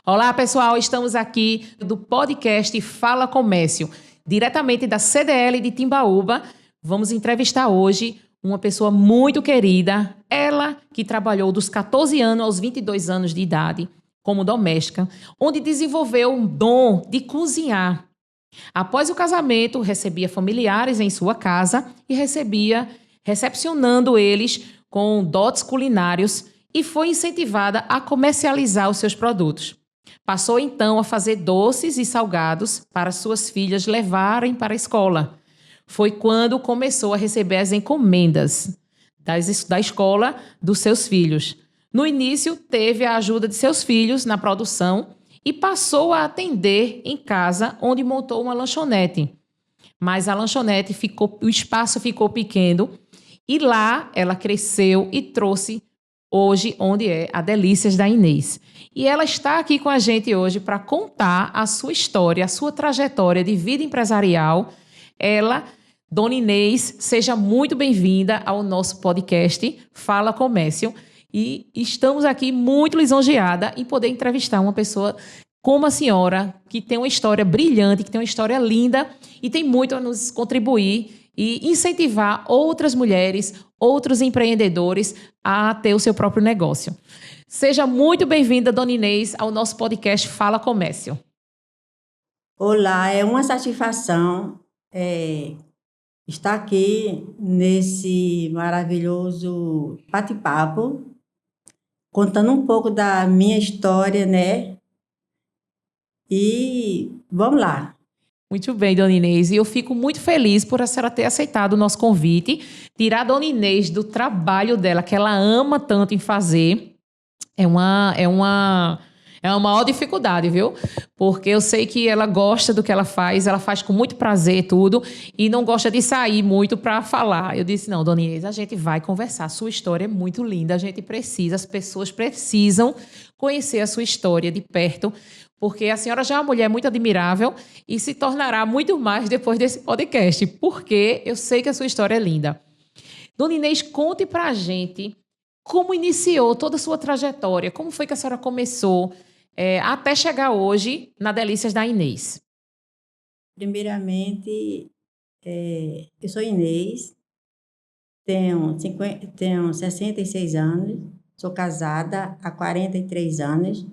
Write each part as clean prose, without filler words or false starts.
Olá, pessoal, estamos aqui do podcast Fala Comércio, diretamente da CDL de Timbaúba. Vamos entrevistar hoje uma pessoa muito querida, ela que trabalhou dos 14 anos aos 22 anos de idade como doméstica, onde desenvolveu um dom de cozinhar. Após o casamento, recebia familiares em sua casa e recepcionando eles com dotes culinários e foi incentivada a comercializar os seus produtos. Passou então a fazer doces e salgados para suas filhas levarem para a escola. Foi quando começou a receber as encomendas da escola dos seus filhos. No início, teve a ajuda de seus filhos na produção e passou a atender em casa, onde montou uma lanchonete. Mas a lanchonete o espaço ficou pequeno e lá ela cresceu e trouxe hoje onde é a Delícias da Inês. E ela está aqui com a gente hoje para contar a sua história, a sua trajetória de vida empresarial. Ela, Dona Inês, seja muito bem-vinda ao nosso podcast Fala Comércio. E estamos aqui muito lisonjeada em poder entrevistar uma pessoa como a senhora, que tem uma história brilhante, que tem uma história linda e tem muito a nos contribuir e incentivar outras mulheres, outros empreendedores a ter o seu próprio negócio. Seja muito bem-vinda, Dona Inês, ao nosso podcast Fala Comércio. Olá, é uma satisfação estar aqui nesse maravilhoso bate-papo, contando um pouco da minha história, né? E vamos lá. Muito bem, Dona Inês. E eu fico muito feliz por a senhora ter aceitado o nosso convite. Tirar a Dona Inês do trabalho dela, que ela ama tanto em fazer, é uma maior dificuldade, viu? Porque eu sei que ela gosta do que ela faz com muito prazer tudo, e não gosta de sair muito para falar. Eu disse, não, Dona Inês, a gente vai conversar. Sua história é muito linda, as pessoas precisam conhecer a sua história de perto, porque a senhora já é uma mulher muito admirável e se tornará muito mais depois desse podcast, porque eu sei que a sua história é linda. Dona Inês, conte para a gente como iniciou toda a sua trajetória, como foi que a senhora começou até chegar hoje na Delícias da Inês. Primeiramente, eu sou Inês, tenho 66 anos, sou casada há 43 anos,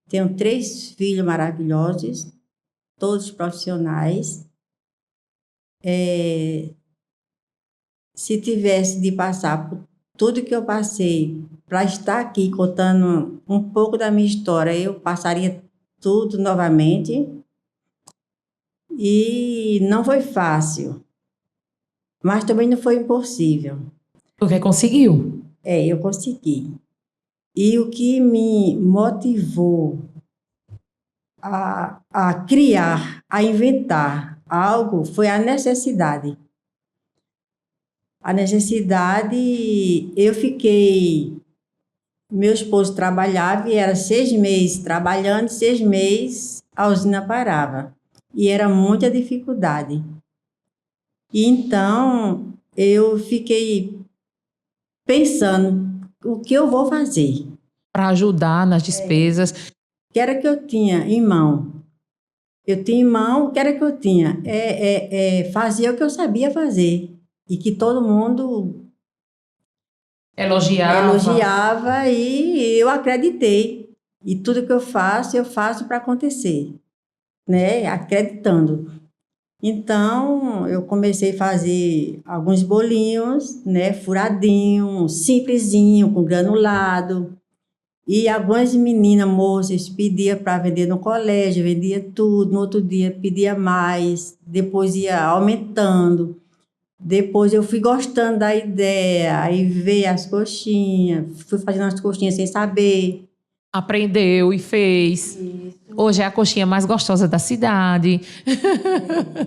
tenho 3 filhos maravilhosos, todos profissionais. Se tivesse de passar por tudo que eu passei para estar aqui contando um pouco da minha história, eu passaria tudo novamente. E não foi fácil, mas também não foi impossível. Porque conseguiu. Eu consegui. E o que me motivou a criar, a inventar algo foi a necessidade. A necessidade, meu esposo trabalhava e era 6 meses trabalhando, 6 meses a usina parava. E era muita dificuldade. E então, eu fiquei pensando, o que eu vou fazer? Para ajudar nas despesas. O que era que eu tinha em mão? Eu tinha em mão, o que era que eu tinha? Fazia o que eu sabia fazer. E que todo mundo elogiava e eu acreditei. E tudo que eu faço para acontecer, né? Acreditando. Então, eu comecei a fazer alguns bolinhos, né? Furadinho, simplesinho, com granulado. E algumas meninas, moças, pediam para vender no colégio, vendia tudo. No outro dia, pedia mais. Depois ia aumentando. Depois eu fui gostando da ideia. Aí veio as coxinhas. Fui fazendo as coxinhas sem saber. Aprendeu e fez. Isso. Hoje é a coxinha mais gostosa da cidade.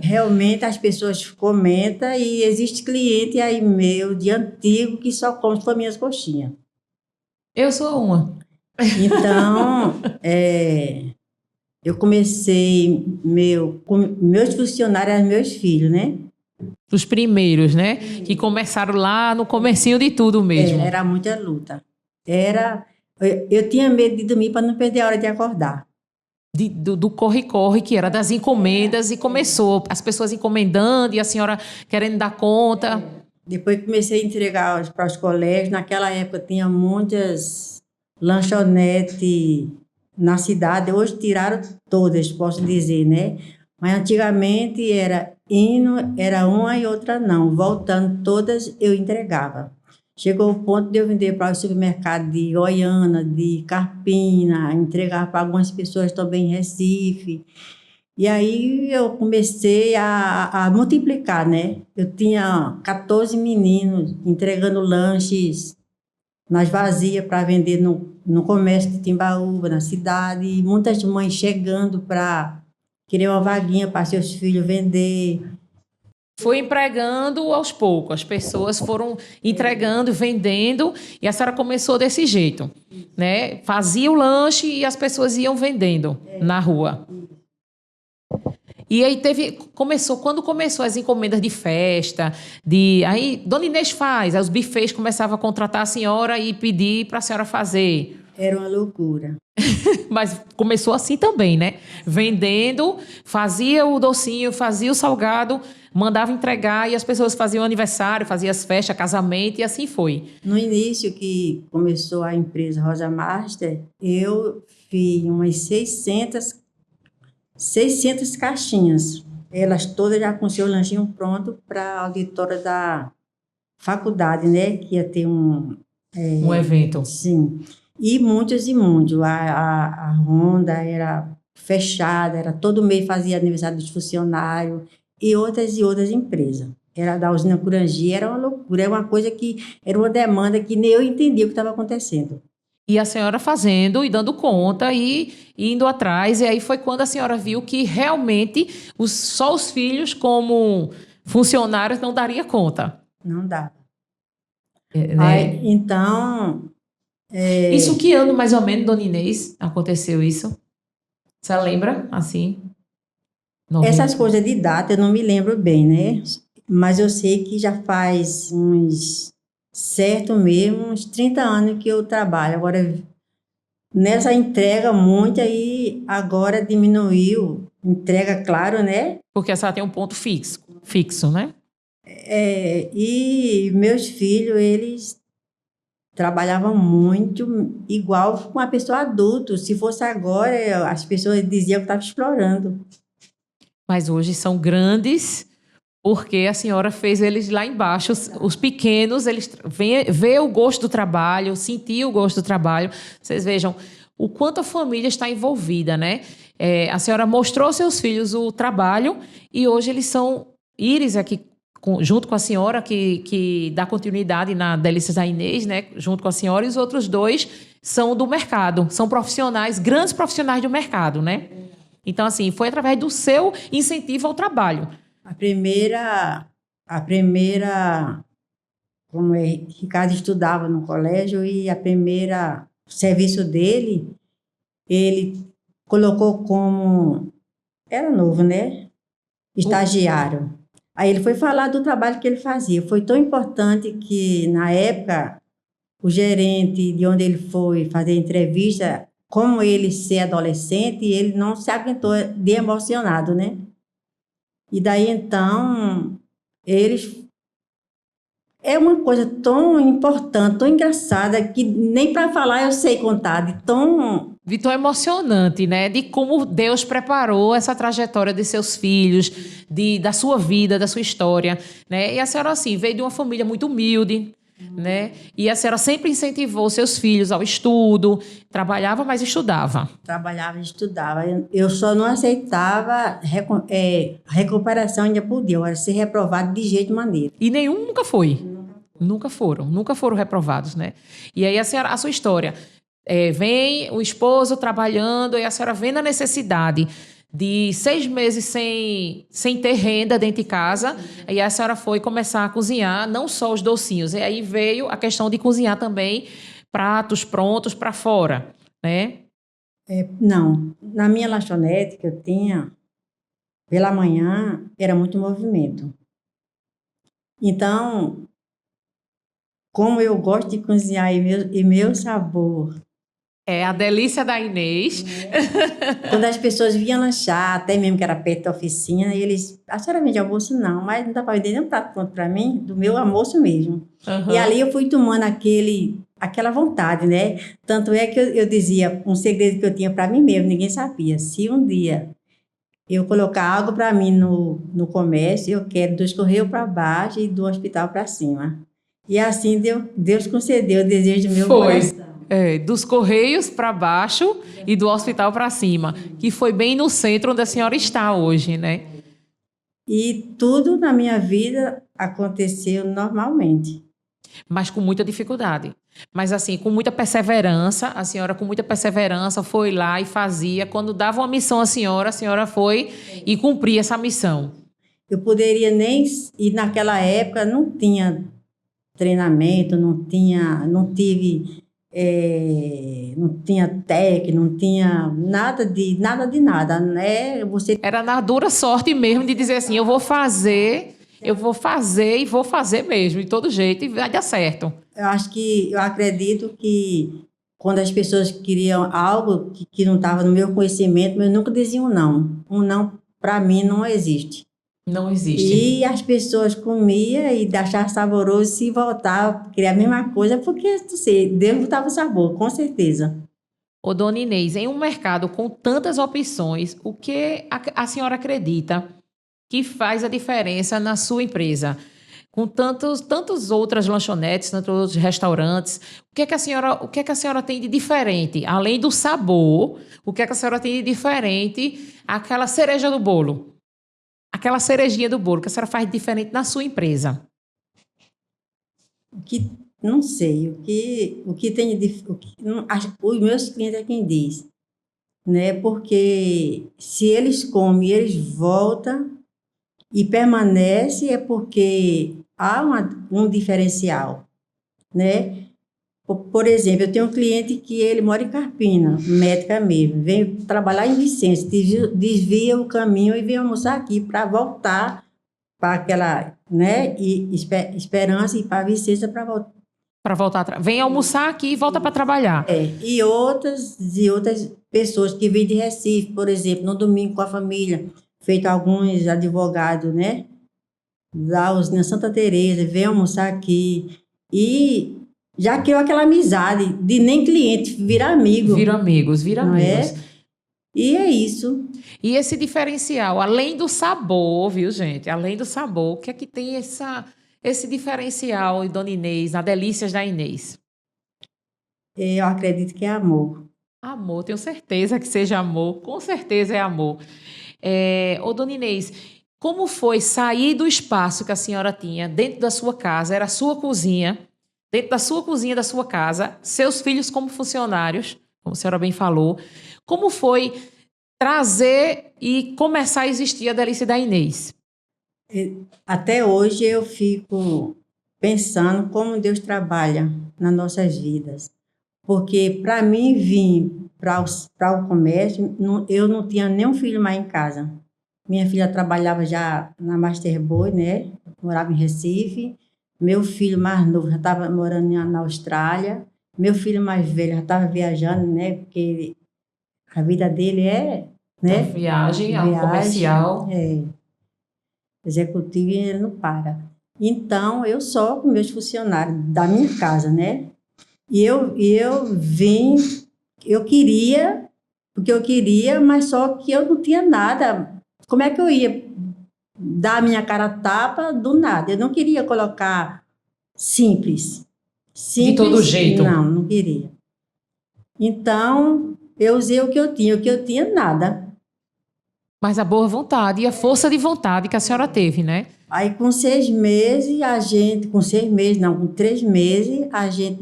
Realmente as pessoas comentam e existe cliente aí meu, de antigo, que só come as minhas coxinhas. Eu sou uma. Então, eu comecei, com meus funcionários eram meus filhos, né? Os primeiros, né? Que começaram lá no comecinho de tudo mesmo. Era muita luta. Eu tinha medo de dormir para não perder a hora de acordar. do corre-corre, que era das encomendas, e começou as pessoas encomendando e a senhora querendo dar conta. Depois comecei a entregar para os colégios. Naquela época tinha muitas lanchonetes na cidade. Hoje tiraram todas, posso dizer, né? Mas antigamente era indo, era uma e outra não. Voltando todas, eu entregava. Chegou o ponto de eu vender para o supermercado de Goiânia, de Carpina, entregar para algumas pessoas também em Recife. E aí eu comecei a multiplicar, né? Eu tinha 14 meninos entregando lanches nas vazias para vender no comércio de Timbaúba, na cidade. E muitas mães chegando para querer uma vaguinha para seus filhos vender. Foi empregando aos poucos, as pessoas foram entregando, vendendo, e a senhora começou desse jeito, né? Fazia o lanche e as pessoas iam vendendo na rua. E aí quando começou as encomendas de festa, aí Dona Inês faz, aí os bufês começavam a contratar a senhora e pedir para a senhora fazer. Era uma loucura. Mas começou assim também, né? Vendendo, fazia o docinho, fazia o salgado, mandava entregar e as pessoas faziam aniversário, faziam as festas, casamento e assim foi. No início que começou a empresa Rosa Master, eu fiz umas 600 caixinhas. Elas todas já com seu lanchinho pronto para a auditória da faculdade, né? Que ia ter Um evento. Sim. E muitos e muitos. A Honda era fechada, era todo mês fazia aniversário dos funcionários e outras empresas. Era da usina Curangi, era uma loucura, era uma coisa que era uma demanda que nem eu entendia o que estava acontecendo. E a senhora fazendo e dando conta e indo atrás. E aí foi quando a senhora viu que realmente só os filhos, como funcionários, não daria conta. Não dava. Né? Aí, então... Isso que ano, mais ou menos, Dona Inês, aconteceu isso? Você lembra, assim? 90. Essas coisas de data eu não me lembro bem, né? Mas eu sei que já faz uns 30 anos que eu trabalho. Agora, nessa entrega muito, aí agora diminuiu. Entrega, claro, né? Porque a senhora tem um ponto fixo, né? E meus filhos, eles trabalhavam muito, igual com uma pessoa adulta. Se fosse agora, as pessoas diziam que estava explorando. Mas hoje são grandes, porque a senhora fez eles lá embaixo. Os pequenos, eles vê o gosto do trabalho, sentir o gosto do trabalho. Vocês vejam o quanto a família está envolvida, né? A senhora mostrou aos seus filhos o trabalho e hoje eles são Íris aqui, junto com a senhora, que dá continuidade na Delícias da Inês, né? Junto com a senhora, e os outros dois são do mercado, são profissionais, grandes profissionais do mercado, né? Então, assim, foi através do seu incentivo ao trabalho. A primeira, como Ricardo estudava no colégio e o serviço dele, ele colocou como, era novo, né? Estagiário. Aí ele foi falar do trabalho que ele fazia. Foi tão importante que, na época, o gerente de onde ele foi fazer entrevista, como ele ser adolescente, ele não se aguentou de emocionado, né? E daí, então, eles... É uma coisa tão importante, tão engraçada, que nem para falar eu sei contar, de tão... Vitor, emocionante, né? De como Deus preparou essa trajetória de seus filhos, da sua vida, da sua história, né? E a senhora, assim, veio de uma família muito humilde, né? E a senhora sempre incentivou seus filhos ao estudo, trabalhava, mas estudava. Trabalhava e estudava. Eu só não aceitava recuperação, ainda podia, agora ser reprovado de jeito maneiro. E nenhum nunca foi. Nunca foram reprovados, né? E aí a sua história, vem o esposo trabalhando e a senhora vendo a necessidade de 6 meses sem ter renda dentro de casa, e a senhora foi começar a cozinhar, não só os docinhos, e aí veio a questão de cozinhar também pratos prontos para fora, né? Não, na minha lanchonete que eu tinha, pela manhã, era muito movimento. Então, como eu gosto de cozinhar e meu sabor É a delícia da Inês. Quando as pessoas vinham lanchar, até mesmo que era perto da oficina, eles... A senhora vende almoço? Não, mas não dá para vender nem um prato pronto para mim, do meu almoço mesmo. Uhum. E ali eu fui tomando aquela vontade, né? Tanto é que eu dizia, um segredo que eu tinha para mim mesmo, ninguém sabia. Se um dia eu colocar algo para mim no comércio, eu quero dos Correios para baixo e do hospital para cima. E assim Deus concedeu o desejo do meu coração. Dos Correios para baixo e do hospital para cima, que foi bem no centro onde a senhora está hoje, né? E tudo na minha vida aconteceu normalmente. Mas com muita dificuldade. Mas assim, com muita perseverança, a senhora com muita perseverança foi lá e fazia. Quando dava uma missão à senhora, a senhora foi e cumpria essa missão. Eu poderia nem... E naquela época não tinha treinamento, não tive... não tinha técnica, não tinha nada de nada, né? Era na dura sorte mesmo de dizer assim, eu vou fazer e vou fazer mesmo, de todo jeito, e vai dar certo. Eu acredito que quando as pessoas queriam algo que não estava no meu conhecimento, eu nunca dizia um não. Um não, para mim, não existe. Não existe. E as pessoas comiam e achavam saboroso, se voltavam, queria a mesma coisa, porque, não sei, Deus botava sabor, com certeza. Ô, dona Inês, em um mercado com tantas opções, o que a senhora acredita que faz a diferença na sua empresa? Com tantas outras lanchonetes, tantos outros restaurantes, o que é que a senhora tem de diferente? Além do sabor, o que é que a senhora tem de diferente? Aquela cereja do bolo. Aquela cerejinha do bolo que a senhora faz de diferente na sua empresa. Não sei, o que tem de... os meus clientes é quem diz, né? Porque se eles comem e eles voltam e permanecem, é porque há um diferencial, né? Por exemplo, eu tenho um cliente que ele mora em Carpina, médica mesmo, vem trabalhar em Vicência, desvia o caminho e vem almoçar aqui para voltar para aquela, né? E Esperança e para Vicência para voltar. Para voltar, vem almoçar aqui e volta para trabalhar. E outras pessoas que vêm de Recife, por exemplo, no domingo com a família, feito alguns advogados, né? Lá na Santa Teresa, vem almoçar aqui e já criou aquela amizade de nem cliente, vira amigo. Vira amigos. E é isso. E esse diferencial, além do sabor, viu, gente? Além do sabor, o que é que tem esse diferencial, dona Inês, na Delícias da Inês? Eu acredito que é amor. Amor, tenho certeza que seja amor. Com certeza é amor. Ô, dona Inês, como foi sair do espaço que a senhora tinha dentro da sua casa, era a sua cozinha, dentro da sua cozinha da sua casa, seus filhos como funcionários, como a senhora bem falou, como foi trazer e começar a existir a Delícia da Inês? Até hoje eu fico pensando como Deus trabalha nas nossas vidas. Porque para mim vir para o comércio, eu não tinha nenhum filho mais em casa. Minha filha trabalhava já na Masterboy, né? Morava em Recife. Meu filho mais novo já estava morando na Austrália. Meu filho mais velho já estava viajando, né? Porque a vida dele é, né? Viagem, comercial. Executivo e ele não para. Então, eu só com meus funcionários da minha casa, né? E eu vim, porque eu queria, mas só que eu não tinha nada. Como é que eu ia dar a minha cara a tapa do nada? Eu não queria colocar simples. De todo jeito? Não queria. Então, eu usei o que eu tinha nada. Mas a boa vontade e a força de vontade que a senhora teve, né? Aí, com 3 meses, a gente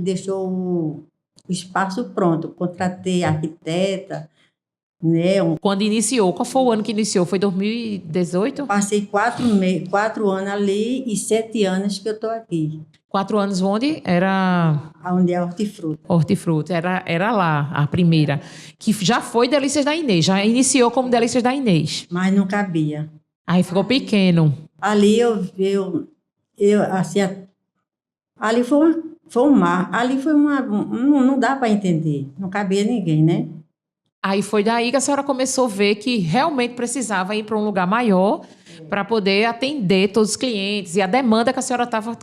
deixou o espaço pronto. Contratei arquiteta, né? Quando iniciou, qual foi o ano que iniciou? Foi 2018? Passei 4 anos ali e 7 anos que eu estou aqui. 4 anos onde? Era... Onde é hortifruti. Hortifruti, era lá, a primeira. Que já foi Delícias da Inês, já iniciou como Delícias da Inês. Mas não cabia. Aí ficou pequeno. Ali ali foi Foi um mar. Ali foi não dá para entender. Não cabia ninguém, né? Aí foi daí que a senhora começou a ver que realmente precisava ir para um lugar maior para poder atender todos os clientes e a demanda que a senhora estava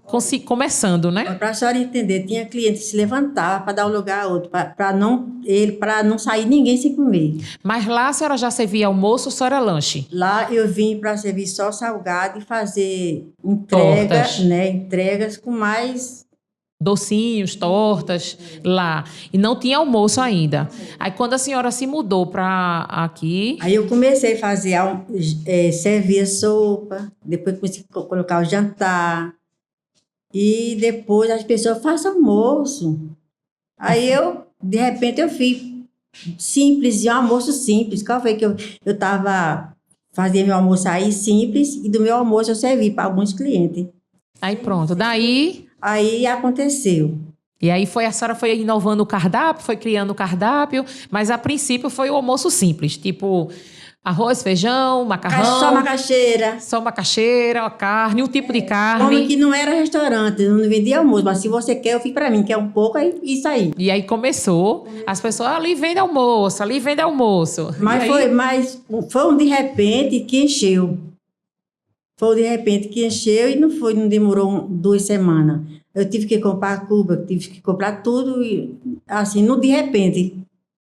começando, né? Para a senhora entender, tinha cliente que se levantava para dar um lugar a outro, para não sair ninguém sem comer. Mas lá a senhora já servia almoço ou só era lanche? Lá eu vim para servir só salgado e fazer entregas, né? Entregas com mais Docinhos, tortas lá. E não tinha almoço ainda. Aí quando a senhora se mudou para aqui, Aí eu comecei a fazer, servir a sopa, depois comecei a colocar o jantar. E depois as pessoas façam almoço. Aí de repente, eu fiz simples, e um almoço simples. Qual foi que eu estava fazendo meu almoço aí simples, e do meu almoço eu servi para alguns clientes. aí pronto. Daí, Aí aconteceu. e aí a senhora foi inovando o cardápio, foi criando o cardápio, mas a princípio foi o almoço simples, tipo arroz, feijão, macarrão, Só macaxeira. só macaxeira, a carne, um tipo de Como carne. que não era restaurante, não vendia almoço, mas se você quer, eu fiz para mim, que é um pouco, aí isso aí. E aí começou, as pessoas ali vende almoço, ali vende almoço. Mas E aí, foi um de repente que encheu. Foi um de repente que encheu e não demorou 2 semanas. Eu tive que comprar cuba, tive que comprar tudo, e, assim, no de repente,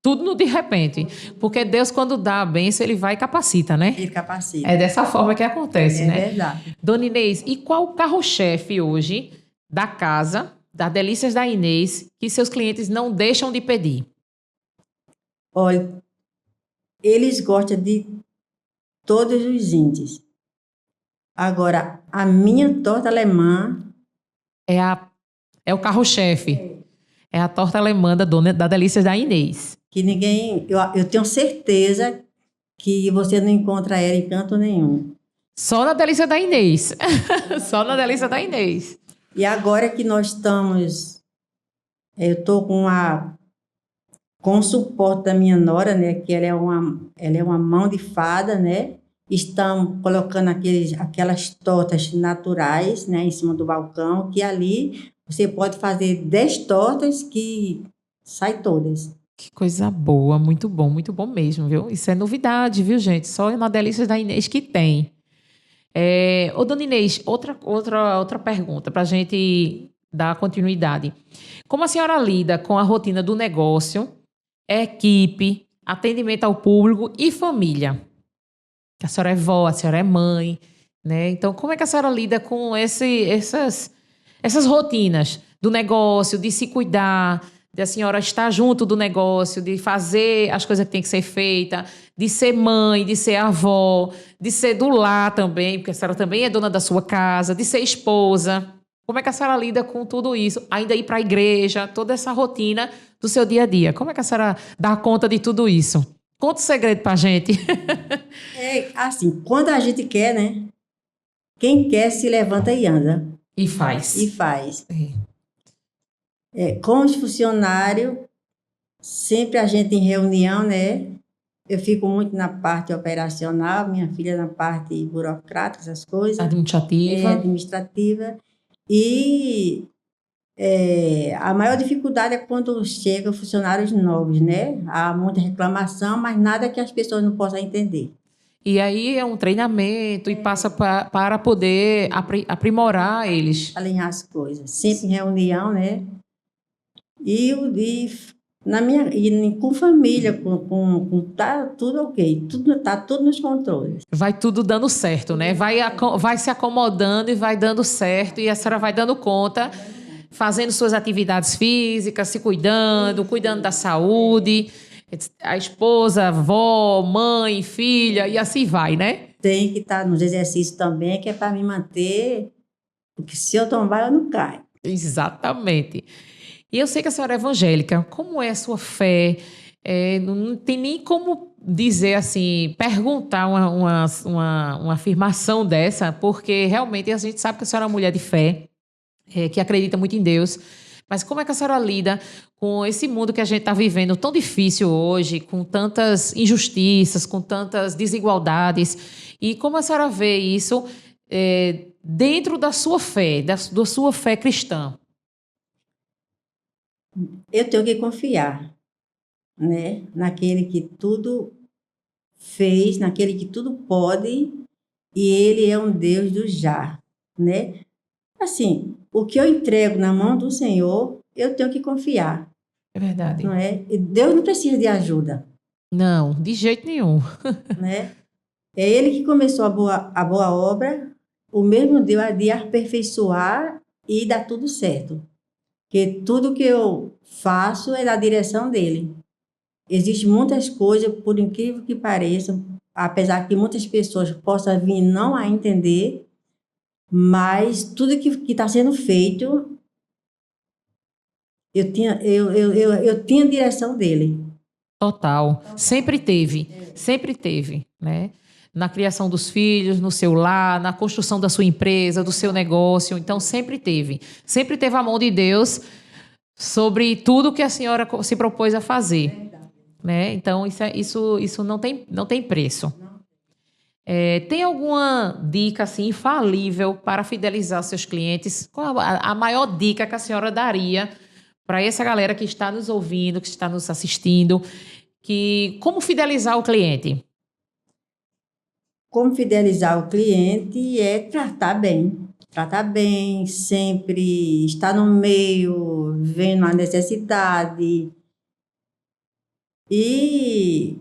tudo no de repente. Porque Deus, quando dá a bênção, ele vai e capacita, né? ele capacita. É dessa forma que acontece, É né? verdade. Dona Inês, e qual o carro-chefe hoje da casa, das Delícias da Inês, que seus clientes não deixam de pedir? Olha, eles gostam de todos os índios. Agora, a minha torta alemã, É o carro-chefe. É a torta alemã da Delícias da Inês. que ninguém... Eu tenho certeza que você não encontra ela em canto nenhum. Só na Delícia da Inês. Só na Delícia da Inês. E agora que nós estamos... Eu estou com o suporte da minha nora, né? Que ela é uma mão de fada, né? Estamos colocando aquelas tortas naturais, né? Em cima do balcão, que ali você pode fazer 10 tortas que sai todas. Que coisa boa, muito bom mesmo, viu? Isso é novidade, viu, gente? Só na Delícias da Inês que tem. Ô, dona Inês, outra pergunta para a gente dar continuidade. Como a senhora lida com a rotina do negócio, equipe, atendimento ao público e família? A senhora é vó, a senhora é mãe, né? Então, como é que a senhora lida com essas rotinas do negócio, de se cuidar, de a senhora estar junto do negócio, de fazer as coisas que tem que ser feitas, de ser mãe, de ser avó, de ser do lar também, porque a senhora também é dona da sua casa, de ser esposa. Como é que a senhora lida com tudo isso? Ainda ir para a igreja, toda essa rotina do seu dia a dia. Como é que a senhora dá conta de tudo isso? Conta o segredo para a gente. É assim, quando a gente quer, né? Quem quer se levanta e anda. E faz. E faz. Com os funcionários, sempre a gente em reunião, né? Eu fico muito na parte operacional, minha filha na parte burocrática, essas coisas. Administrativa. E a maior dificuldade é quando chegam funcionários novos, né? Há muita reclamação, mas nada que as pessoas não possam entender. E aí é um treinamento e passa para poder aprimorar eles. Alinhar as coisas. Sempre em reunião, né? E com família, tá tudo ok. Tá tudo nos controles. Vai tudo dando certo, né? Vai se acomodando e vai dando certo. E a senhora vai dando conta, fazendo suas atividades físicas, se cuidando da saúde. A esposa, avó, mãe, filha, e assim vai, né? Tem que estar nos exercícios também, que é para me manter, porque se eu tombar, eu não caio. Exatamente. E eu sei que a senhora é evangélica. Como é a sua fé? Não tem nem como dizer assim, perguntar uma afirmação dessa, porque realmente a gente sabe que a senhora é uma mulher de fé, que acredita muito em Deus. Mas como é que a senhora lida com esse mundo que a gente está vivendo tão difícil hoje, com tantas injustiças, com tantas desigualdades? E como a senhora vê isso dentro da sua fé, da sua fé cristã? Eu tenho que confiar, né? Naquele que tudo fez, naquele que tudo pode, e ele é um Deus do já, né? Assim, o que eu entrego na mão do Senhor, eu tenho que confiar, É verdade. não é? E Deus não precisa de ajuda, Não, de jeito nenhum. né? É Ele que começou a boa obra, o mesmo Deus há de aperfeiçoar e dar tudo certo. Porque tudo que eu faço é da direção dele. Existem muitas coisas, por incrível que pareça, apesar que muitas pessoas possam vir não a entender, mas tudo que está sendo feito, eu tinha a direção dele. Total. Sempre teve, né? Na criação dos filhos, no seu lar, na construção da sua empresa, do seu negócio. Então, sempre teve. Sempre teve a mão de Deus sobre tudo que a senhora se propôs a fazer, né? Então, isso não tem preço. Tem alguma dica assim infalível para fidelizar seus clientes? Qual a maior dica que a senhora daria para essa galera que está nos ouvindo, que está nos assistindo, que como fidelizar o cliente? Como fidelizar o cliente é tratar bem, sempre estar no meio, vendo a necessidade e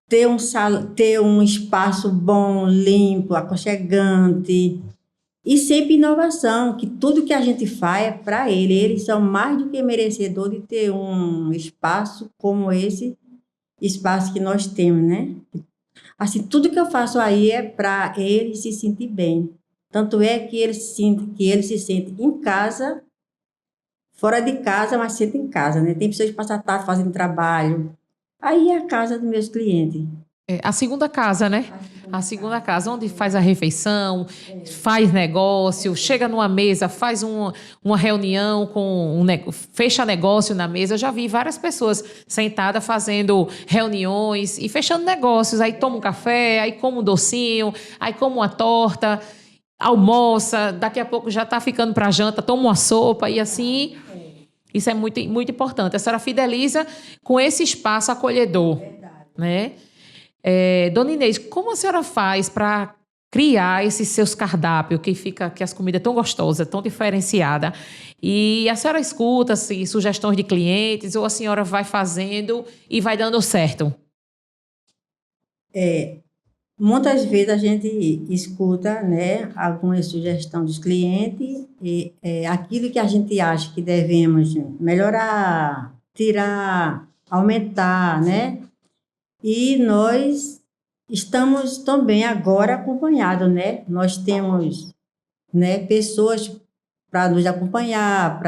ter um espaço bom, limpo, aconchegante e sempre inovação, que tudo que a gente faz é para ele. Eles são mais do que merecedores de ter um espaço como esse espaço que nós temos, né? Assim, tudo que eu faço aí é para ele se sentir bem. Tanto é que ele se sente em casa, fora de casa, mas sente em casa, né? Tem pessoas que passam a tarde fazendo trabalho. Aí é a casa dos meus clientes. A segunda casa, né? A segunda casa, onde faz a refeição, faz negócio, chega numa mesa, faz uma reunião fecha negócio na mesa. Eu já vi várias pessoas sentadas fazendo reuniões e fechando negócios. Aí toma um café, aí come um docinho, aí come uma torta, almoça, daqui a pouco já está ficando para janta, toma uma sopa e assim. Isso é muito, muito importante. A senhora fideliza com esse espaço acolhedor, né? Dona Inês, como a senhora faz para criar esses seus cardápios que as comidas tão gostosas, tão diferenciadas? E a senhora escuta assim, sugestões de clientes ou a senhora vai fazendo e vai dando certo? Muitas vezes a gente escuta, né, algumas sugestões dos clientes e aquilo que a gente acha que devemos melhorar, tirar, aumentar, né? E nós estamos também agora acompanhados, né? Nós temos, né, pessoas para nos acompanhar,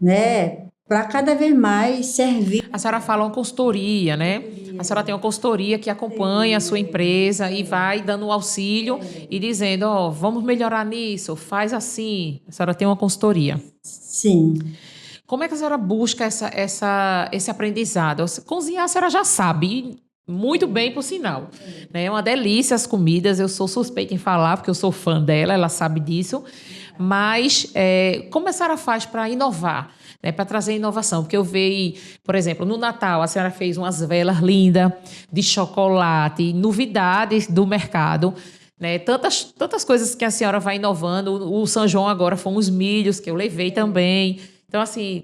né, para cada vez mais servir. A senhora fala uma consultoria, né? A senhora tem uma consultoria que acompanha a sua empresa e vai dando um auxílio e dizendo, ó, vamos melhorar nisso, faz assim. A senhora tem uma consultoria. Sim. Como é que a senhora busca esse aprendizado? Cozinhar a senhora já sabe, muito bem, por sinal. Né? É uma delícia as comidas, eu sou suspeita em falar, porque eu sou fã dela, ela sabe disso. Mas como a senhora faz para inovar? Né, para trazer inovação, porque eu vejo, por exemplo, no Natal a senhora fez umas velas lindas de chocolate, novidades do mercado, né, tantas coisas que a senhora vai inovando. O São João agora foram os milhos que eu levei também. Então, assim,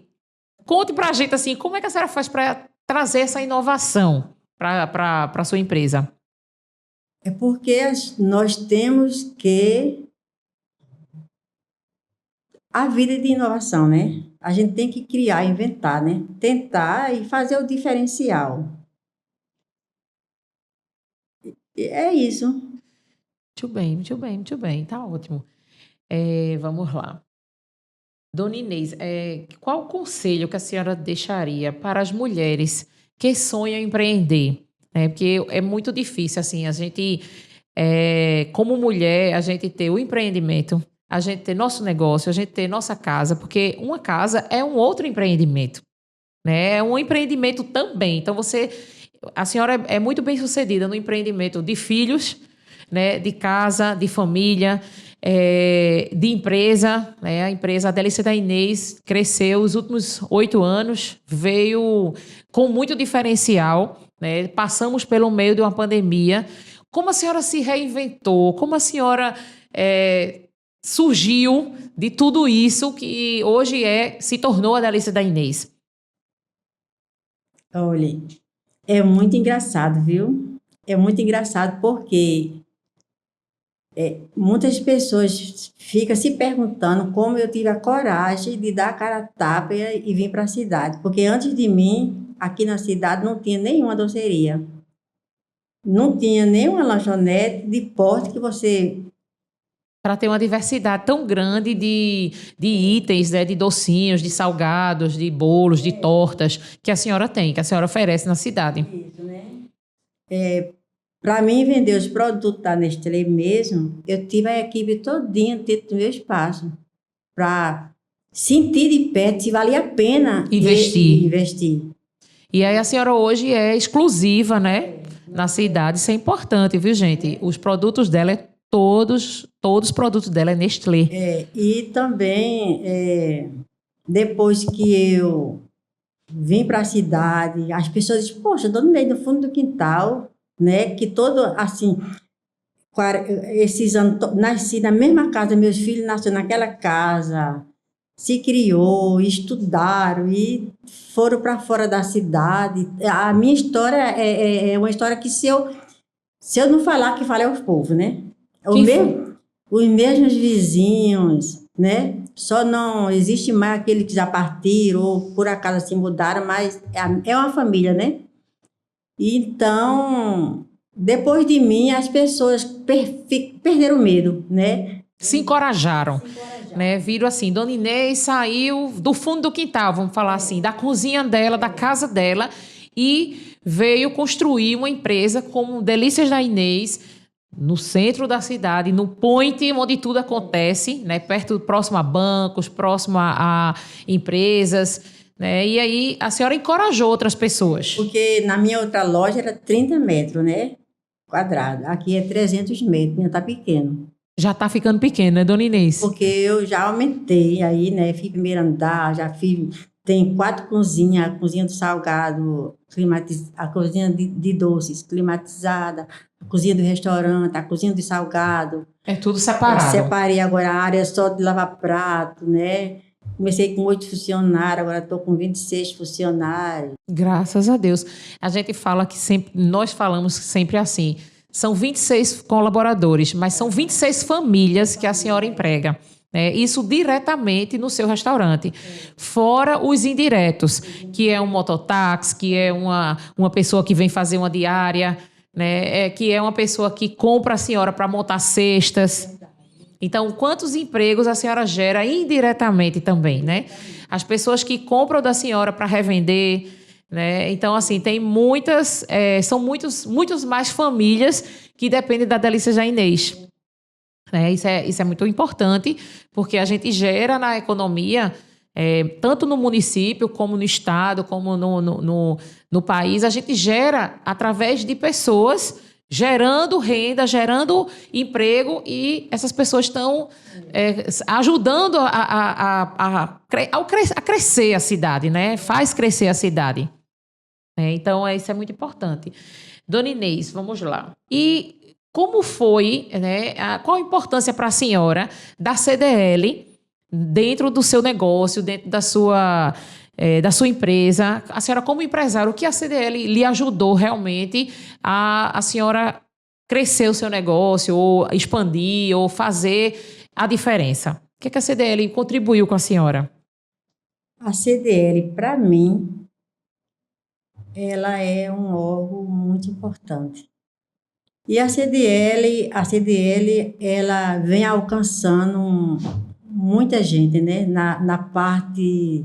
conte para a gente assim, como é que a senhora faz para trazer essa inovação para a sua empresa? É porque nós temos que a vida de inovação, né? A gente tem que criar, inventar, né? Tentar e fazer o diferencial. É isso. Muito bem, muito bem, muito bem. Tá ótimo. Vamos lá. Dona Inês, qual o conselho que a senhora deixaria para as mulheres que sonham em empreender? Porque é muito difícil, assim, a gente, como mulher, a gente ter o empreendimento, a gente ter nosso negócio, a gente ter nossa casa, porque uma casa é um outro empreendimento, né? É um empreendimento também. Então, a senhora é muito bem sucedida no empreendimento de filhos, né? De casa, de família. de empresa, né? A empresa, a Delícia da Inês, cresceu os últimos 8 anos, veio com muito diferencial, né? Passamos pelo meio de uma pandemia. Como a senhora se reinventou? Como a senhora surgiu de tudo isso que hoje se tornou a Delícia da Inês? Olha, é muito engraçado, viu? É muito engraçado porque muitas pessoas ficam se perguntando como eu tive a coragem de dar a cara a tapa e vir para a cidade. Porque antes de mim, aqui na cidade, não tinha nenhuma doceria. Não tinha nenhuma lanchonete de porte que você... Para ter uma diversidade tão grande de itens, né, de docinhos, de salgados, de bolos, de tortas, que a senhora tem, que a senhora oferece na cidade. Isso, né? Para mim vender os produtos da Nestlé mesmo, eu tive a equipe todinha dentro do meu espaço para sentir de perto se valia a pena investir. E aí a senhora hoje é exclusiva, né? Na cidade, isso é importante, viu, gente? Os produtos dela todos os produtos dela é Nestlé. E também, depois que eu vim para a cidade, as pessoas dizem, poxa, eu estou no meio do fundo do quintal, né? Que todo, assim, esses anos, nasci na mesma casa, meus filhos nasceram naquela casa, se criou, estudaram e foram para fora da cidade. A minha história é uma história que se eu não falar, que fale aos povos, né? Os mesmos vizinhos, né? Só não existe mais aqueles que já partiram ou por acaso se mudaram, mas é uma família, né? Então, depois de mim, as pessoas perderam o medo, né? Se encorajaram. Né? Viram assim, Dona Inês saiu do fundo do quintal, vamos falar assim, da cozinha dela, da casa dela, e veio construir uma empresa como Delícias da Inês, no centro da cidade, no point onde tudo acontece, né? Próximo a bancos, próximo a empresas, né? E aí a senhora encorajou outras pessoas. Porque na minha outra loja era 30 metros, né? Quadrado. Aqui é 300 metros, ainda está pequeno. Já está ficando pequeno, né, Dona Inês? Porque eu já aumentei aí, né? Fiz primeiro andar, tem 4 cozinhas, a cozinha do salgado, a cozinha de doces climatizada, a cozinha do restaurante, a cozinha do salgado. É tudo separado. Eu separei agora a área só de lavar prato, né? Comecei com 8 funcionários, agora estou com 26 funcionários. Graças a Deus. A gente fala que sempre, nós falamos sempre assim, são 26 colaboradores, mas são 26 famílias que a senhora emprega. Isso diretamente no seu restaurante. Fora os indiretos, que é um mototáxi, que é uma pessoa que vem fazer uma diária, né? Que é uma pessoa que compra a senhora para montar cestas. Então, quantos empregos a senhora gera indiretamente também, né? As pessoas que compram da senhora para revender, né? Então, assim, tem são muitos mais famílias que dependem da Delícias da Inês. Isso é muito importante, porque a gente gera na economia, tanto no município, como no estado, como no país, a gente gera através de pessoas gerando renda, gerando emprego, e essas pessoas estão ajudando a crescer a cidade, né? Faz crescer a cidade. Então, isso é muito importante. Dona Inês, vamos lá. E como foi, né, qual a importância para a senhora da CDL dentro do seu negócio, dentro da sua empresa? A senhora, como empresária, o que a CDL lhe ajudou realmente a senhora crescer o seu negócio, ou expandir, ou fazer a diferença? O que a CDL contribuiu com a senhora? A CDL, para mim, ela é um órgão muito importante. E a CDL, ela vem alcançando muita gente, né? Na parte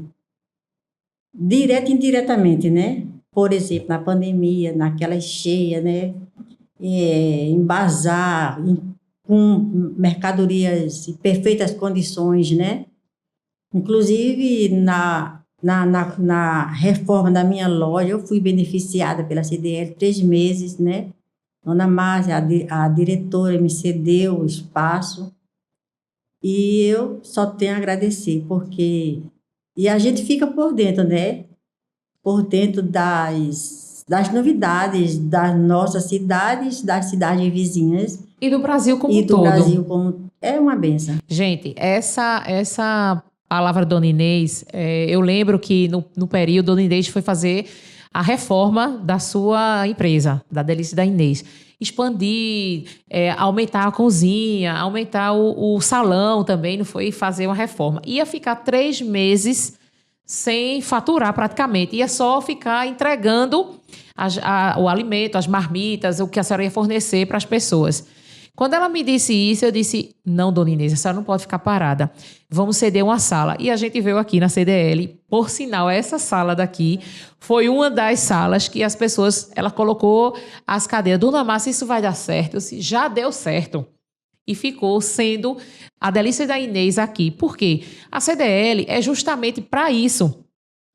direta e indiretamente, né? Por exemplo, na pandemia, naquela cheia, né? Em bazar, com mercadorias em perfeitas condições, né? Inclusive, na reforma da minha loja, eu fui beneficiada pela CDL 3 meses, né? Dona Márcia, a diretora, me cedeu o espaço E eu só tenho a agradecer, porque... E a gente fica por dentro, né? Por dentro das novidades das nossas cidades, das cidades vizinhas E do Brasil como e um do todo. Brasil como... É uma benção. Gente, essa palavra Dona Inês, eu lembro que no período Dona Inês foi fazer a reforma da sua empresa, da Delícia da Inês. Expandir, aumentar a cozinha, aumentar o salão também, não foi fazer uma reforma. Ia ficar 3 meses sem faturar praticamente, ia só ficar entregando o alimento, as marmitas, o que a senhora ia fornecer para as pessoas. Quando ela me disse isso, eu disse, não, dona Inês, a senhora não pode ficar parada. Vamos ceder uma sala. E a gente veio aqui na CDL. Por sinal, essa sala daqui foi uma das salas que as pessoas... Ela colocou as cadeiras. Dona Márcia, isso vai dar certo? Eu disse, já deu certo. E ficou sendo a Delícia da Inês aqui. Por quê? A CDL é justamente para isso,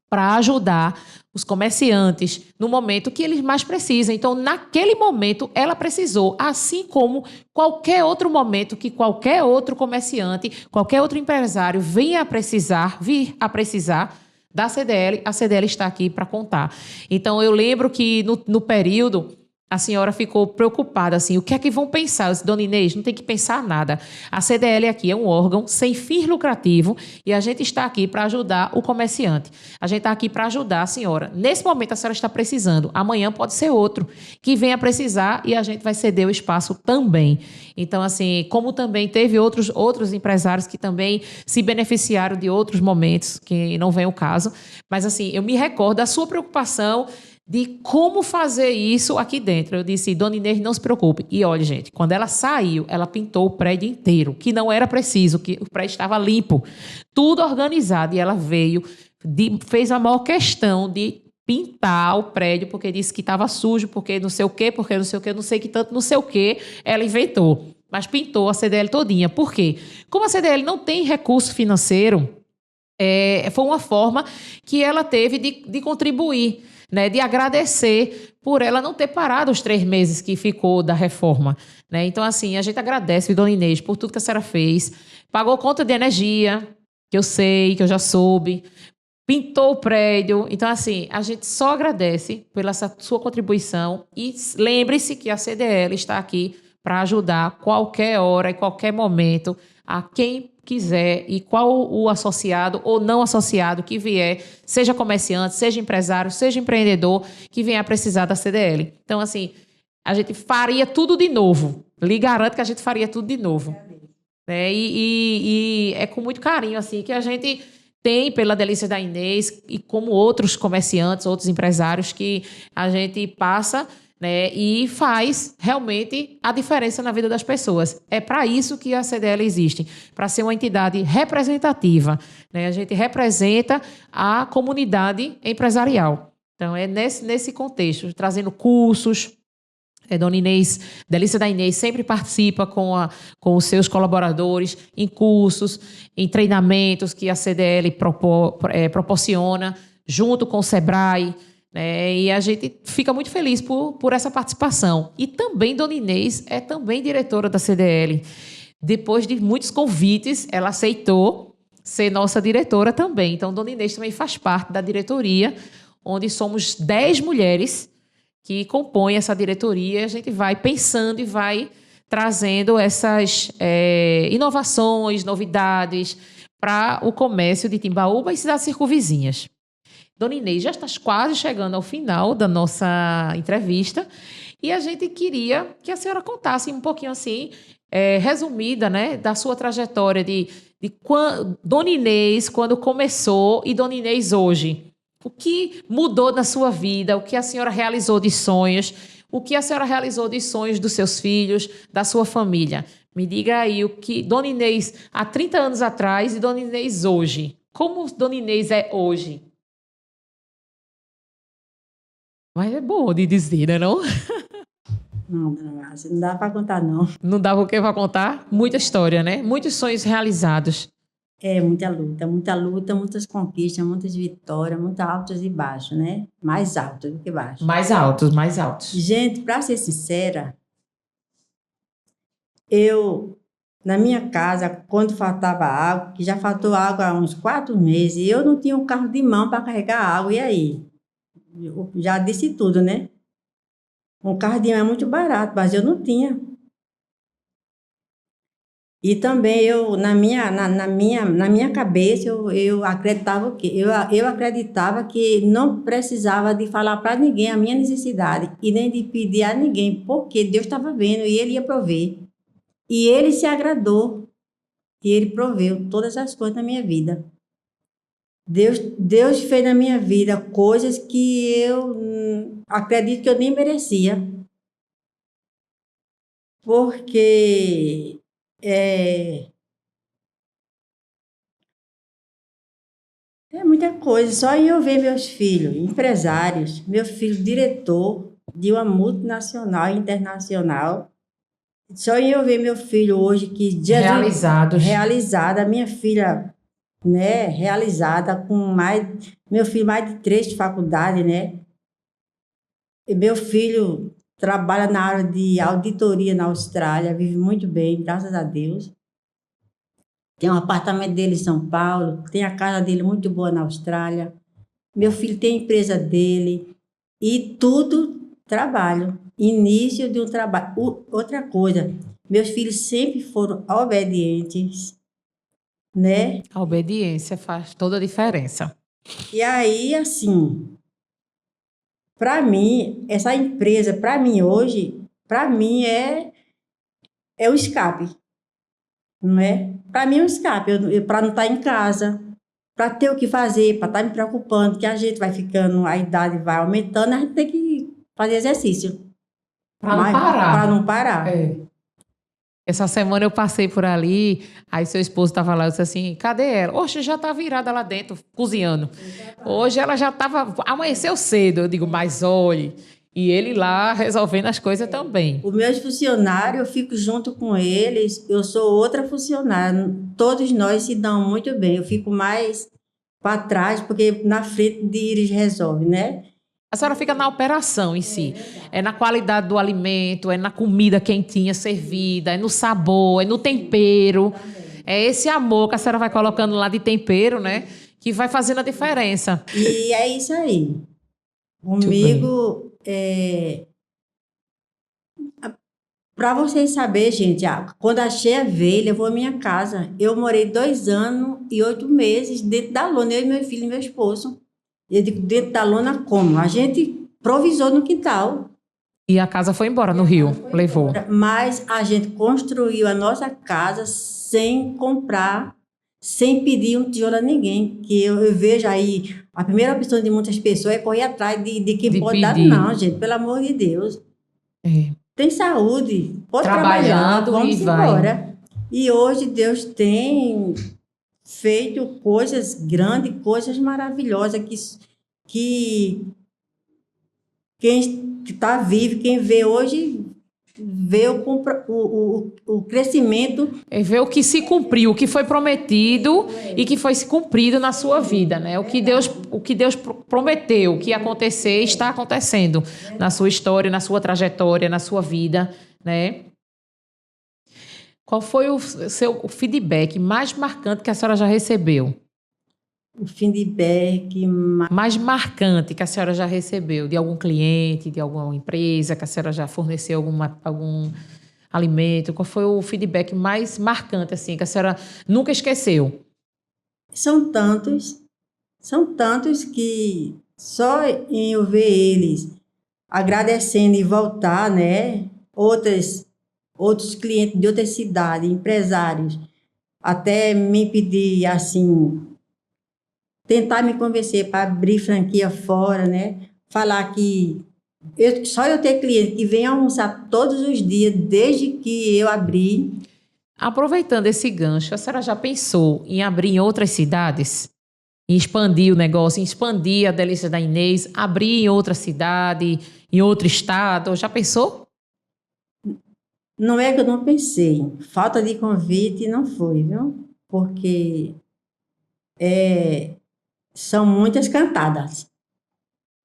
para ajudar os comerciantes no momento que eles mais precisam. Então, naquele momento, ela precisou, assim como qualquer outro momento que qualquer outro comerciante, qualquer outro empresário vir a precisar da CDL, a CDL está aqui para contar. Então, eu lembro que no período... A senhora ficou preocupada, assim, o que é que vão pensar? Eu disse, dona Inês, não tem que pensar nada. A CDL aqui é um órgão sem fins lucrativos e a gente está aqui para ajudar o comerciante. A gente está aqui para ajudar a senhora. Nesse momento a senhora está precisando, amanhã pode ser outro que venha precisar e a gente vai ceder o espaço também. Então, assim, como também teve outros empresários que também se beneficiaram de outros momentos, que não vem o caso, mas assim, eu me recordo da sua preocupação de como fazer isso aqui dentro. Eu disse, dona Inês, não se preocupe. E olha, gente, quando ela saiu, ela pintou o prédio inteiro, que não era preciso, que o prédio estava limpo, tudo organizado. E ela veio, fez a maior questão de pintar o prédio, porque disse que estava sujo, porque não sei o quê, porque não sei o quê, não sei que tanto, não sei o quê, ela inventou. Mas pintou a CDL todinha. Por quê? Como a CDL não tem recurso financeiro, foi uma forma que ela teve de contribuir, né, de agradecer por ela não ter parado os 3 meses que ficou da reforma. Né? Então, assim, a gente agradece, dona Inês, por tudo que a senhora fez. Pagou conta de energia, que eu sei, que eu já soube. Pintou o prédio. Então, assim, a gente só agradece pela sua contribuição. E lembre-se que a CDL está aqui para ajudar qualquer hora e qualquer momento a quem quiser e qual o associado ou não associado que vier, seja comerciante, seja empresário, seja empreendedor, que venha a precisar da CDL. Então, assim, a gente faria tudo de novo. Lhe garanto que a gente faria tudo de novo. E é com muito carinho, assim, que a gente tem pela Delícia da Inês e como outros comerciantes, outros empresários que a gente passa... Né, e faz realmente a diferença na vida das pessoas. É para isso que a CDL existe, para ser uma entidade representativa. Né? A gente representa a comunidade empresarial. Então, é nesse contexto, trazendo cursos. Dona Inês, Delícia da Inês, sempre participa com os seus colaboradores em cursos, em treinamentos que a CDL proporciona, junto com o SEBRAE. E a gente fica muito feliz por essa participação. E também Dona Inês é também diretora da CDL. Depois de muitos convites, ela aceitou ser nossa diretora também. Então, Dona Inês também faz parte da diretoria, onde somos 10 mulheres que compõem essa diretoria. A gente vai pensando e vai trazendo essas inovações, novidades para o comércio de Timbaúba e cidades circunvizinhas. Dona Inês, já está quase chegando ao final da nossa entrevista e a gente queria que a senhora contasse um pouquinho assim, resumida, né, da sua trajetória de Dona Inês, quando começou, e Dona Inês hoje. O que mudou na sua vida? O que a senhora realizou de sonhos? O que a senhora realizou de sonhos dos seus filhos, da sua família? Me diga aí o que Dona Inês há 30 anos atrás e Dona Inês hoje. Como Dona Inês é hoje? Mas é bom de dizer, né, não? Não, dona Márcia, não dá para contar, não. Não dava o que para contar? Muita história, né? Muitos sonhos realizados. Muita luta, muitas conquistas, muitas vitórias, muitos altos e baixos, né? Mais altos do que baixos. Mais altos, mais altos. Gente, para ser sincera, eu Na minha casa, quando faltava água, que já faltou água há uns 4 meses, e eu não tinha um carro de mão para carregar água, e aí? Eu já disse tudo, né? Um carro de mão é muito barato, mas eu não tinha. E também eu, na minha cabeça, eu acreditava eu acreditava que não precisava de falar para ninguém a minha necessidade e nem de pedir a ninguém, porque Deus estava vendo e Ele ia prover. E Ele se agradou e Ele proveu todas as coisas na minha vida. Deus fez na minha vida coisas que eu acredito que eu nem merecia, porque é, é muita coisa. Só em eu ver meus filhos empresários, meu filho diretor de uma multinacional e internacional, só em eu ver meu filho hoje que Jesus Realizados. realizada, a minha filha, né, realizada com meu filho mais de 3 de faculdade, né? E meu filho trabalha na área de auditoria na Austrália, vive muito bem, graças a Deus. Tem um apartamento dele em São Paulo, tem a casa dele muito boa na Austrália. Meu filho tem a empresa dele e tudo trabalho. Início de um trabalho. Outra coisa, meus filhos sempre foram obedientes, né? A obediência faz toda a diferença. E aí, assim, para mim, essa empresa, para mim hoje, para mim é um escape, não é? Para mim é um escape, para não estar em casa, para ter o que fazer, para estar me preocupando, que a gente vai ficando, a idade vai aumentando, a gente tem que fazer exercício. Para não parar. Para não parar. É. Essa semana eu passei por ali, aí seu esposo estava lá, eu disse assim, cadê ela? Oxe, já está virada lá dentro, cozinhando. Hoje ela já estava, amanheceu cedo, eu digo, mas olhe, e ele lá resolvendo as coisas também. Os meus funcionários, eu fico junto com eles, eu sou outra funcionária, todos nós se dão muito bem, eu fico mais para trás, porque na frente de eles resolve, né? A senhora fica na operação em si. É na qualidade do alimento, é na comida quentinha servida, é no sabor, é no tempero. É esse amor que a senhora vai colocando lá de tempero, né? Que vai fazendo a diferença. E é isso aí. Comigo, para vocês saberem, gente, quando achei a veia, levou a minha casa. Eu morei 2 anos e 8 meses dentro da lona, eu e meu filho e meu esposo. Eu digo, dentro da lona como? A gente improvisou no quintal. E a casa foi embora no Rio, levou. Mas a gente construiu a nossa casa sem comprar, sem pedir um tijolo a ninguém. Que eu vejo aí, a primeira opção de muitas pessoas é correr atrás de quem De pode dar. pedir. Não, gente, pelo amor de Deus. É. Tem saúde, pode Trabalhando trabalhar, vamos e vai. embora. E hoje Deus tem feito coisas grandes, coisas maravilhosas que quem está vivo, quem vê hoje, vê o crescimento. É ver o que se cumpriu, o que foi prometido e que foi se cumprido na sua vida, né? O que Deus prometeu que ia acontecer está acontecendo na sua história, na sua trajetória, na sua vida, né? Qual foi o seu feedback mais marcante que a senhora já recebeu? O feedback Mais marcante que a senhora já recebeu de algum cliente, de alguma empresa, que a senhora já forneceu algum alimento? Qual foi o feedback mais marcante, assim, que a senhora nunca esqueceu? são tantos que só em eu ver eles agradecendo e voltar, né? Outros clientes de outras cidades, empresários, até me pedir assim, tentar me convencer para abrir franquia fora, né? Falar que só eu ter cliente que vem almoçar todos os dias desde que eu abri. Aproveitando esse gancho, a senhora já pensou em abrir em outras cidades? Em expandir o negócio, em expandir a Delícia da Inês, abrir em outra cidade, em outro estado? Já pensou? Não é que eu não pensei, falta de convite não foi, viu? Porque são muitas cantadas.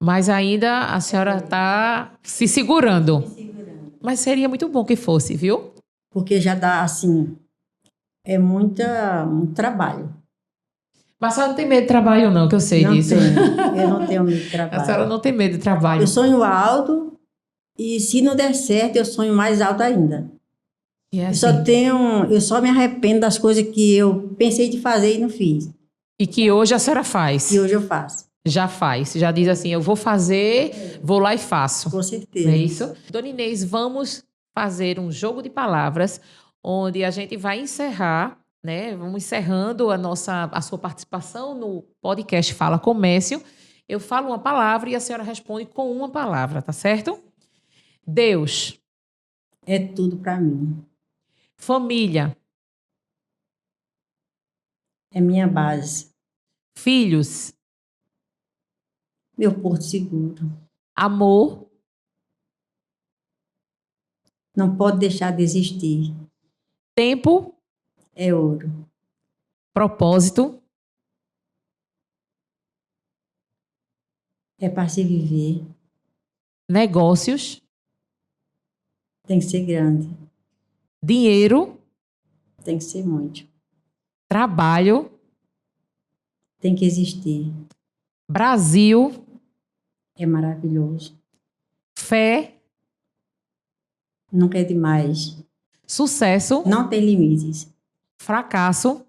Mas ainda a senhora está se segurando. Mas seria muito bom que fosse, viu? Porque já dá assim, muito trabalho. Mas a senhora não tem medo de trabalho, não, que eu sei Não disso. tenho. Eu não tenho medo de A senhora trabalho. não tem medo de trabalho. Eu sonho alto e se não der certo, eu sonho mais alto ainda. E é Eu assim. eu só me arrependo das coisas que eu pensei de fazer e não fiz. E que hoje a senhora faz. E hoje eu faço. Já faz. Já diz assim, eu vou fazer, vou lá e faço. Com certeza. Não é isso? Dona Inês, vamos fazer um jogo de palavras onde a gente vai encerrar, né? Vamos encerrando a sua participação no podcast Fala Comércio. Eu falo uma palavra e a senhora responde com uma palavra, tá certo? Deus, É tudo para mim. família, É minha base. filhos, Meu porto seguro. amor, Não pode deixar de existir. tempo, É ouro. propósito, É para se viver. negócios, Tem que ser grande. dinheiro, Tem que ser muito. trabalho, Tem que existir. Brasil, É maravilhoso. fé, Nunca é demais. sucesso, Não tem limites. fracasso,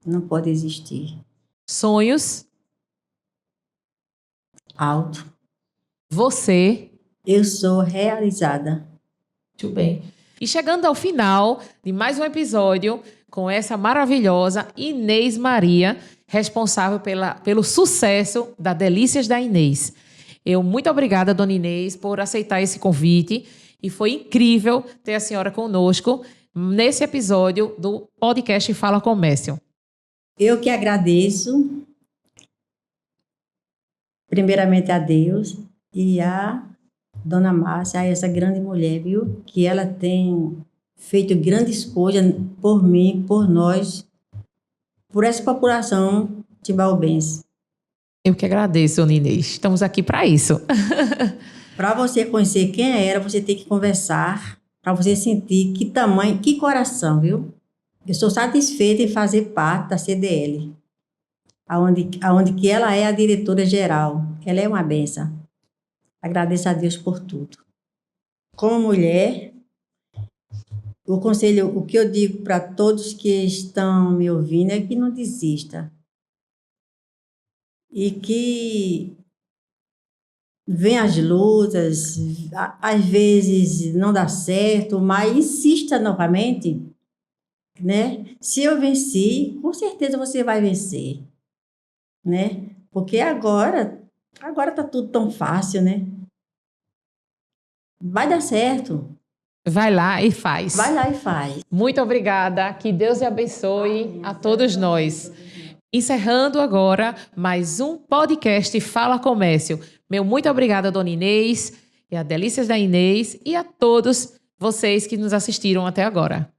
Não pode existir. sonhos, Alto. você. Eu sou realizada. Muito bem. E chegando ao final de mais um episódio com essa maravilhosa Inês Maria, responsável pelo sucesso da Delícias da Inês. Eu muito obrigada, dona Inês, por aceitar esse convite e foi incrível ter a senhora conosco nesse episódio do podcast Fala Comércio. Eu que agradeço, primeiramente a Deus e a Dona Márcia, a essa grande mulher, viu? Que ela tem feito grandes coisas por mim, por nós, por essa população timbaúbense. Eu que agradeço, dona Inês. Estamos aqui para isso. Para você conhecer quem era, você tem que conversar, para você sentir que tamanho, que coração, viu? Eu sou satisfeita em fazer parte da CDL, aonde que ela é a diretora-geral. Ela é uma benção. Agradeço a Deus por tudo. Como mulher, o que eu digo para todos que estão me ouvindo é que não desista. E que vem as lutas, às vezes não dá certo, mas insista novamente, né? Se eu venci, com certeza você vai vencer, né? Porque agora tá tudo tão fácil, né? Vai dar certo. Vai lá e faz. Vai lá e faz. Muito obrigada. Que Deus te abençoe a todos nós. Encerrando agora mais um podcast Fala Comércio. Meu muito obrigada, dona Inês, e a Delícias da Inês, e a todos vocês que nos assistiram até agora.